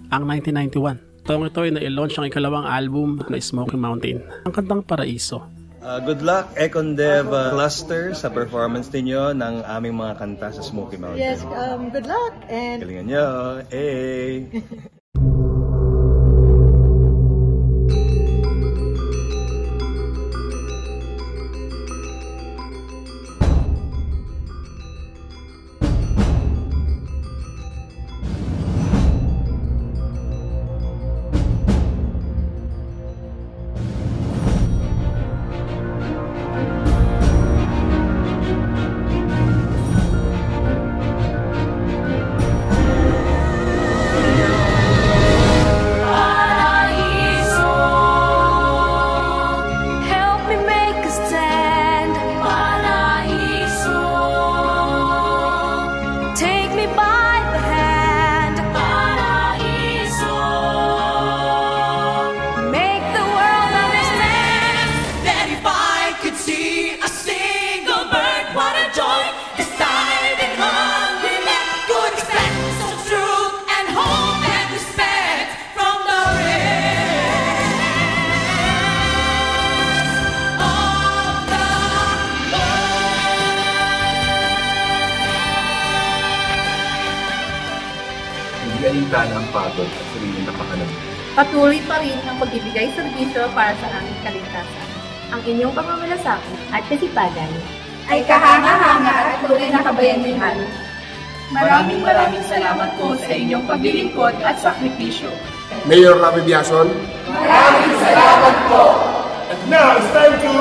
ang 1991. Taong ito ay na-launch ang ikalawang album na Smoky Mountain, ang kantang Paraiso. Good luck, Econdev Cluster, sa performance ninyo ng aming mga kanta sa Smoky Mountain. Yes, good luck and galingan nyo. Hey! Galintan ang pagod at sarili na pakalam. Patuloy pa rin ang pagbibigay serbisyo para sa aming kaligtasan. Ang inyong pagmamalasakit at kasipagan ay kahanga-hanga at tunay na kabayanihan. Maraming salamat po sa inyong paglilingkod at sakripisyo. Mayor Ravi Biason, maraming salamat po. And now it's time to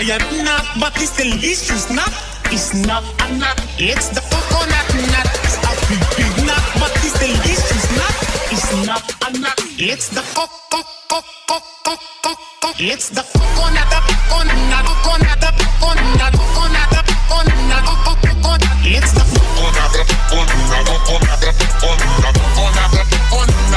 giant nut, but it's delicious nut. It's not a nut, it's the coconut nut. It's a big nut, but it's delicious nut. It's not a nut, it's the it's the coconut, coconut, coconut, coconut, coconut, coconut. It's the coconut, coconut, coconut, coconut, coconut, coconut.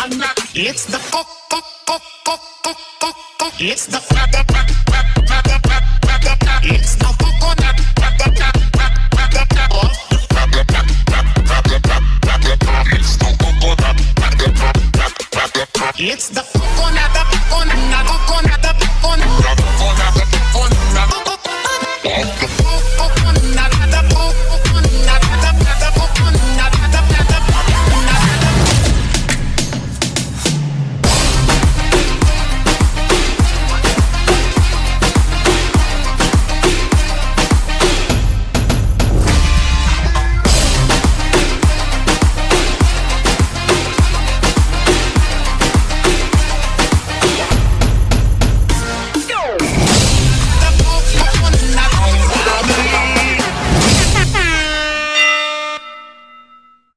The it's the it's the it's the coconut it's the